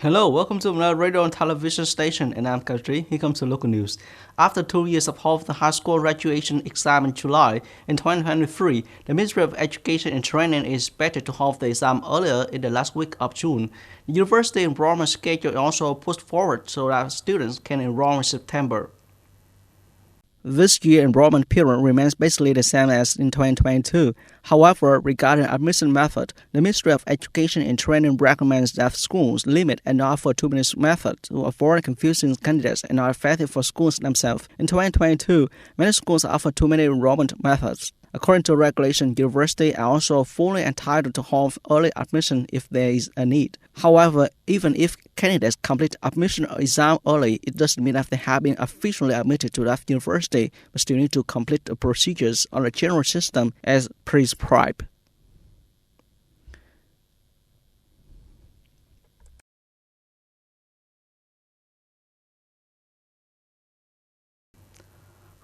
Hello, welcome to another radio and television station, and I'm Katri. Here comes the local news. After 2 years of holding the high school graduation exam in July in 2023, the Ministry of Education and Training is expected to hold the exam earlier in the last week of June. The university enrollment schedule is also pushed forward so that students can enroll in September. This year enrollment period remains basically the same as in 2022. However, regarding admission method, the Ministry of Education and Training recommends that schools limit and offer two-minute method to avoid confusing candidates and are effective for schools themselves. In 2022, many schools offer two-minute enrollment methods. According to regulation, universities are also fully entitled to hold early admission if there is a need. However, even if candidates complete admission exam early, it doesn't mean that they have been officially admitted to that university, but still need to complete the procedures on the general system as prescribed.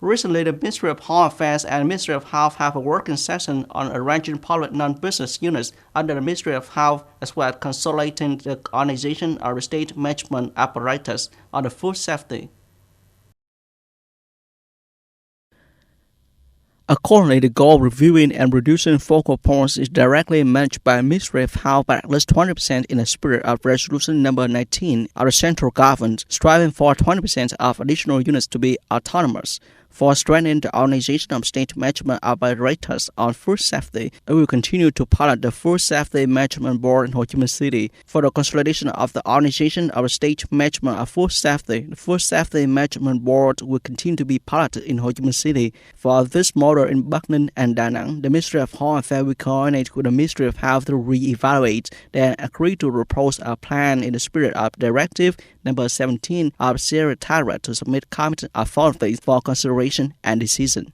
Recently, the Ministry of Home Affairs and Ministry of Health have a working session on arranging public non-business units under the Ministry of Health, as well as consolidating the organization of the state management apparatus on the food safety. Accordingly, the goal of reviewing and reducing focal points is directly managed by the Ministry of Health by at least 20% in the spirit of Resolution Number 19 of the central government, striving for 20% of additional units to be autonomous. For strengthening the organization of state management apparatus on food safety, we will continue to pilot the Food Safety Management Board in Ho Chi Minh City. For the consolidation of the organization of the state management of food safety, the Food Safety Management Board will continue to be piloted in Ho Chi Minh City. For this model in Bắc Ninh and Da Nang, the Ministry of Home Affairs will coordinate with the Ministry of Health to re-evaluate, then agree to propose a plan in the spirit of Directive Number 17 of Secretariat to submit competent authorities for consideration and decision.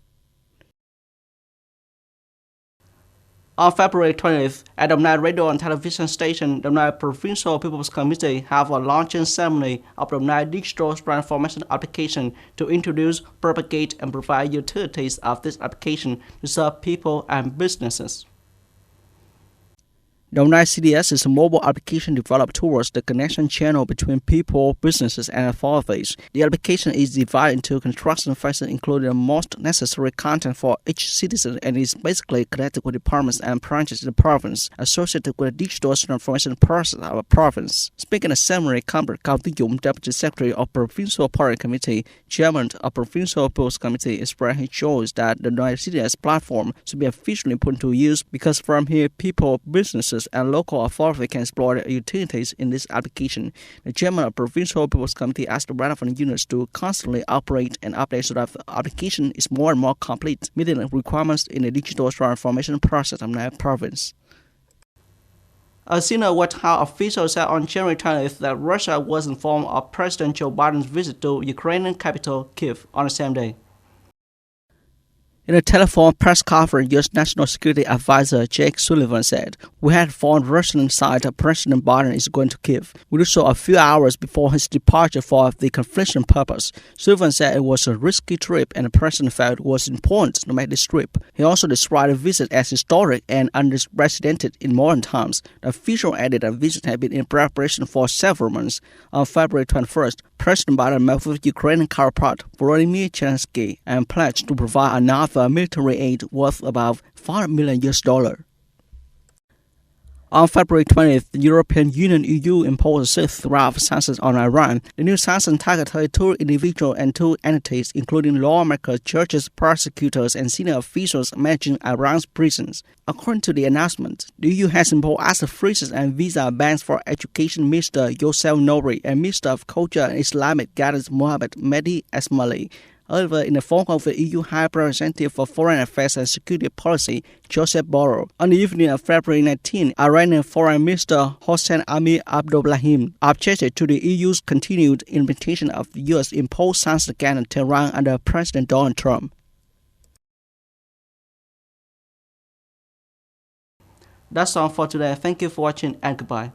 On February 20th, at the Đồng Radio and Television Station, the Đồng Provincial People's Committee have a launching ceremony of the Đồng Digital Transformation Application to introduce, propagate, and provide utilities of this application to serve people and businesses. Đồng CDS is a mobile application developed towards the connection channel between people, businesses, and authorities. The application is divided into construction phases, including the most necessary content for each citizen, and is basically connected with departments and branches in the province associated with the digital transformation process of a province. Speaking at the ceremony, Comrade Cao Tý Dũng, Deputy Secretary of Provincial Party Committee, Chairman of Provincial People's Committee, expressed his choice that the Đồng CDS platform should be officially put into use because from here, people, businesses, and local authorities can explore the utilities in this application. The chairman of Provincial People's Committee asked the relevant units to constantly operate and update so that the application is more and more complete, meeting the requirements in the digital transformation process of the province. A senior White House official said on January 20th that Russia was informed of President Joe Biden's visit to Ukrainian capital Kyiv on the same day. In a telephone press conference, U.S. National Security Advisor Jake Sullivan said, "We had informed Russian side that President Biden is going to Kyiv. We did so a few hours before his departure for the confliction purpose." Sullivan said it was a risky trip and the president felt it was important to make this trip. He also described the visit as historic and unprecedented in modern times. The official added that the visit had been in preparation for several months. On February 21st, President Biden met with Ukrainian counterpart Volodymyr Zelensky and pledged to provide another military aid worth about $5 million. On February 20th, the European Union (EU) imposed a sixth round of sanctions on Iran. The new sanctions target 32 individuals and 2 entities, including lawmakers, judges, prosecutors, and senior officials managing Iran's prisons. According to the announcement, the EU has imposed asset freezes and visa bans for Education Minister Youssef Nouri and Minister of Culture and Islamic Guidance Mohammed Mehdi Esmaili. However, in the phone call with the EU High Representative for Foreign Affairs and Security Policy, Joseph Borrell, on the evening of February 19, Iranian Foreign Minister Hossein Amir Abdollahim objected to the EU's continued implementation of the U.S. imposed sanctions against Tehran under President Donald Trump. That's all for today. Thank you for watching and goodbye.